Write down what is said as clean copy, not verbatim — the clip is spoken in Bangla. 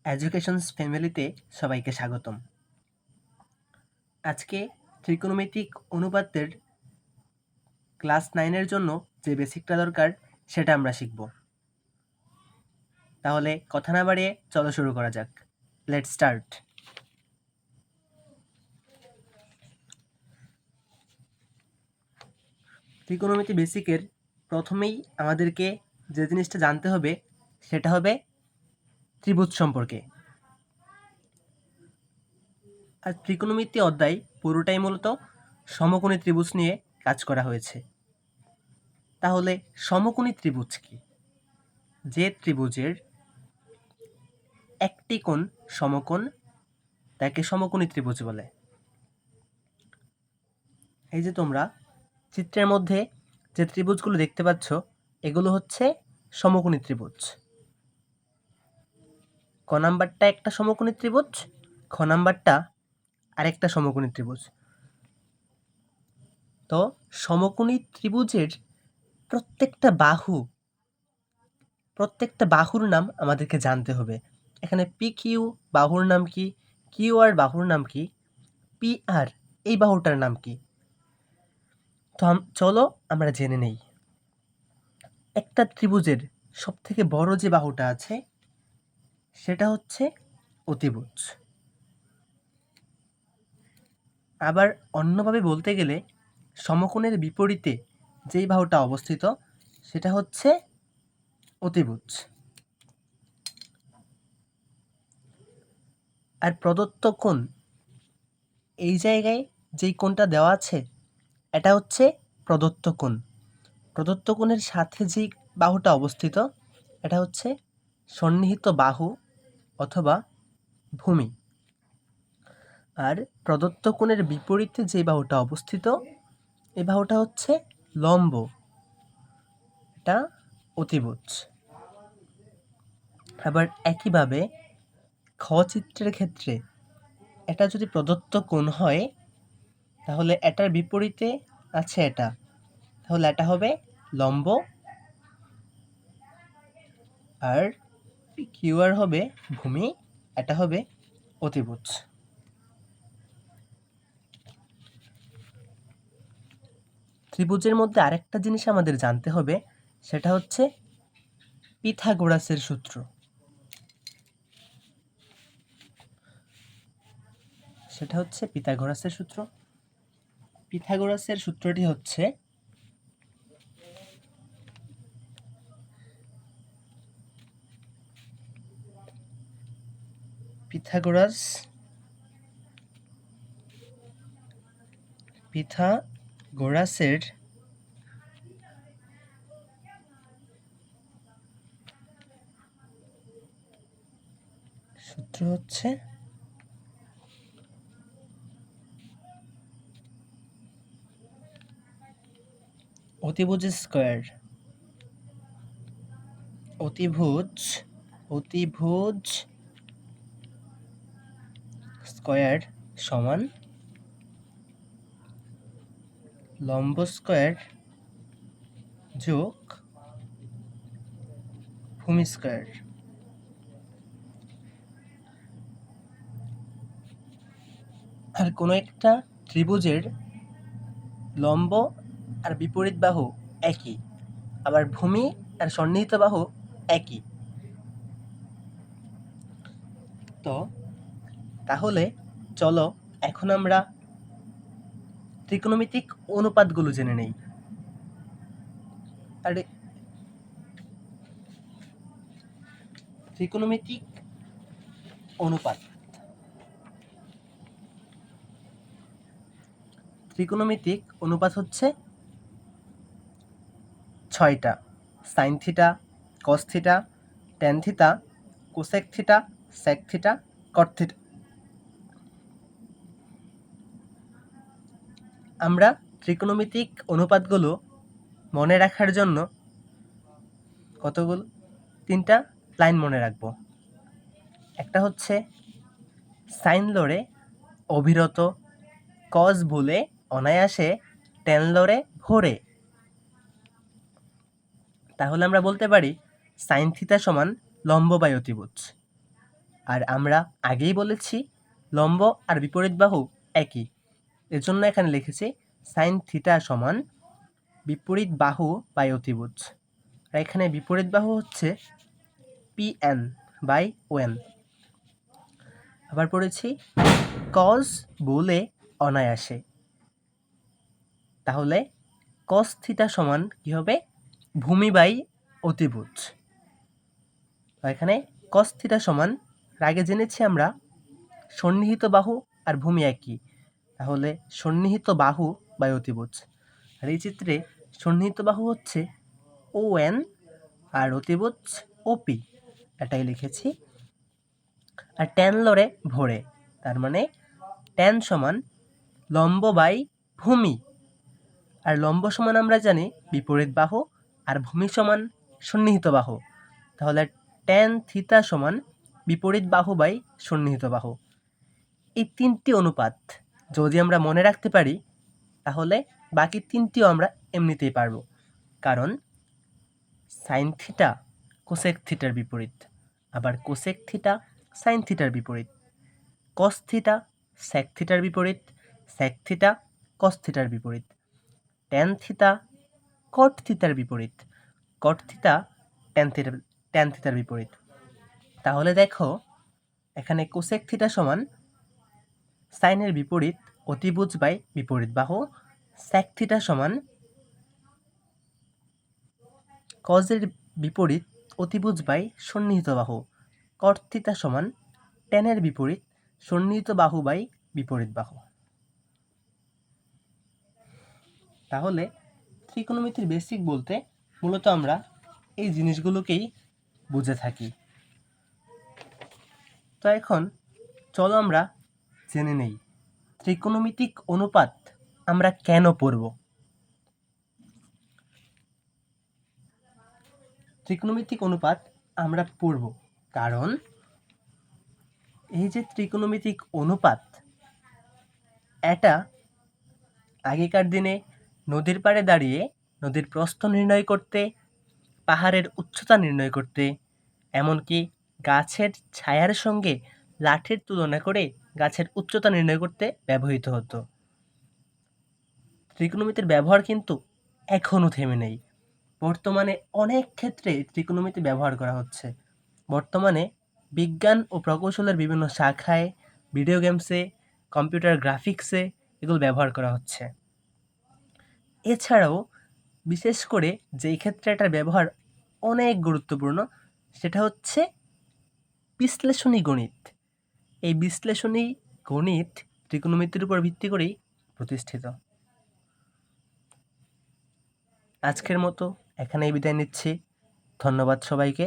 এডুকেশনস ফ্যামিলিতে সবাইকে স্বাগতম। আজকে ত্রিকোণমিতিক অনুপাতের ক্লাস 9 এর জন্য যে বেসিকটা দরকার সেটা আমরা শিখব। তাহলে কথা না বাড়িয়ে চলো শুরু করা যাক। Let's start. ত্রিকোণমিতি বেসিকের প্রথমেই আমাদেরকে যে জিনিসটা জানতে হবে সেটা হবে ত্রিভুজ সম্পর্কে। আর ত্রিকোণমিতি অধ্যায় পুরোটাই মূলত সমকোণী ত্রিভুজ নিয়ে কাজ করা হয়েছে। তাহলে সমকোণী ত্রিভুজ কি? যে ত্রিভুজের একটি কোণ সমকোণ তাকে সমকোণী ত্রিভুজ বলে। এই যে তোমরা চিত্রের মধ্যে যে ত্রিভুজগুলো দেখতে পাচ্ছ এগুলো হচ্ছে সমকোণী ত্রিভুজ। ক নাম্বারটা একটা সমকোণী ত্রিভুজ, খ নাম্বারটা আরেকটা সমকোণী ত্রিভুজ। তো সমকোণী ত্রিভুজের প্রত্যেকটা বাহুর নাম আমাদেরকে জানতে হবে। এখানে পি কিউ বাহুর নাম কি, কিউ আর বাহুর নাম কি, পি আর এই বাহুটার নাম কি? তো চলো আমরা জেনে নেই। একটা ত্রিভুজের সবথেকে বড় যে বাহুটা আছে সেটা হচ্ছে অতিভুজ। আবার অন্যভাবে বলতে গেলে সমকোণের বিপরীতে যেই বাহুটা অবস্থিত সেটা হচ্ছে অতিভুজ। আর প্রদত্ত কোণ, এই জায়গায় যেই কোণটা দেওয়া আছে এটা হচ্ছে প্রদত্ত কোণ। প্রদত্ত কোণের সাথে যেই বাহুটা অবস্থিত এটা হচ্ছে সন্নিহিত বাহু অথবা ভূমি। আর প্রদত্ত কোণের বিপরীতে যে বাহুটা অবস্থিত এই বাহুটা হচ্ছে লম্ব, এটা অতিভুজ। আবার একইভাবে খ চিত্রের ক্ষেত্রে এটা যদি প্রদত্ত কোণ হয় তাহলে এটার বিপরীতে আছে এটা, তাহলে এটা হবে লম্ব, আর কিউ আর হবে ভূমি, এটা হবে অতিভুজ। ত্রিভুজের মধ্যে আরেকটা জিনিস আমাদের জানতে হবে সেটা হচ্ছে পিথাগোরাসের সূত্র। সেটা হচ্ছে পিথাগোরাসের সূত্র। পিথাগোরাসের সূত্রটি হচ্ছে পিথাগোরাসের সূত্র হচ্ছে অতিভুজ স্কয়ার। অতিভুজ স্কয়ার সমান লম্ব স্কয়ার যোগ ভূমি স্কয়ার। আর কোনো একটা ত্রিভুজের লম্ব আর বিপরীত বাহু একই, আবার ভূমি আর সন্নিহিত বাহু একই। তো তাহলে চলো এখন আমরা ত্রিকোণমিতিক অনুপাতগুলো জেনে নেই। আর ত্রিকোণমিতিক অনুপাত হচ্ছে 6টা: sine theta, cos theta, tan theta, cosec theta, sec theta, cot theta. আমরা ত্রিকোণমিতিক অনুপাতগুলো মনে রাখার জন্য কতগুলো 3টা লাইন মনে রাখবো। একটা হচ্ছে সাইন লড়ে অবিরত, কস ভুলে অনায়াসে, ট্যান লড়ে ভরে। তাহলে আমরা বলতে পারি সাইন থিটা সমান লম্ব বাই অতিভুজ। আর আমরা আগেই বলেছি লম্ব আর বিপরীত বাহু একই, এজন্য এখানে লিখেছি সাইন থিটা সমান বিপরীত বাহু বাই অতিভুজ। আর এখানে বিপরীত বাহু হচ্ছে PN বাই ON। আবার পড়েছি কজ বলে অনায়াসে, তাহলে কস থিটা সমান কি হবে ভূমি বাই অতিভুজ। এখানে কস থিটা সমান আগে জেনেছি আমরা সন্নিহিত বাহু আর ভূমি একই, তাহলে সন্নিহিত বাহু বাই অতিভুজ। আর এই চিত্রে সন্নিহিত বাহু হচ্ছে ON আর অতিভুজ OP, এটাই লিখেছি। আর ট্যান লড়ে ভরে, তার মানে ট্যান সমান লম্ব বাই ভূমি। আর লম্ব সমান আমরা জানি বিপরীত বাহু আর ভূমি সমান সন্নিহিত বাহু, তাহলে ট্যান থিটা সমান বিপরীত বাহু বাই সন্নিহিত বাহু। এই তিনটি অনুপাত যদি আমরা মনে রাখতে পারি তাহলে বাকি তিনটিও আমরা এমনিতেই পারবো, কারণ সাইন থিটা কোসেক থিটার বিপরীত, আবার কোসেক থিটা সাইন থিটার বিপরীত, কস থিটা সেক থিটার বিপরীত, সেক থিটা কস থিটার বিপরীত, ট্যান থিটা কট থিটার বিপরীত, কট থিটা ট্যান থিটার বিপরীত। তাহলে দেখো এখানে কোসেক থিটা সমান সাইনের বিপরীত অতিভুজ বাই বিপরীত বাহু, সেক থিটা সমান কজের বিপরীত অতিভুজ বাই সন্নিহিত বাহু, কট থিটা সমান ট্যানের বিপরীত সন্নিহিত বাহু বাই বিপরীত বাহু। তাহলে ত্রিকোণমিতির বেসিক বলতে মূলত আমরা এই জিনিসগুলোকেই বুঝে থাকি। তো এখন চলো আমরা জেনে নেই ত্রিকোণমিতিক অনুপাত আমরা কেন পড়ব। ত্রিকোণমিতিক অনুপাত আমরা পড়ব কারণ এই যে ত্রিকোণমিতিক অনুপাত, এটা আগেকার দিনে নদীর পাড়ে দাঁড়িয়ে নদীর প্রস্থ নির্ণয় করতে, পাহাড়ের উচ্চতা নির্ণয় করতে, এমনকি গাছের ছায়ার সঙ্গে লাঠির তুলনা করে গাছের উচ্চতা নির্ণয় করতে ব্যবহৃত হতো। ত্রিকোণমিতির ব্যবহার কিন্তু এখনও থেমে নেই, বর্তমানে অনেক ক্ষেত্রে ত্রিকোণমিতি ব্যবহার করা হচ্ছে। বর্তমানে বিজ্ঞান ও প্রকৌশলের বিভিন্ন শাখায়, ভিডিও গেমসে, কম্পিউটার গ্রাফিক্সে এগুলো ব্যবহার করা হচ্ছে। এছাড়াও বিশেষ করে যেই ক্ষেত্রে এটার ব্যবহার অনেক গুরুত্বপূর্ণ সেটা হচ্ছে বিশ্লেষণী গণিত। এই বিশ্লেষণী গণিত ত্রিকোণমিতির উপর ভিত্তি করেই প্রতিষ্ঠিত। আজকের মতো এখানেই বিদায় নিচ্ছি। ধন্যবাদ সবাইকে।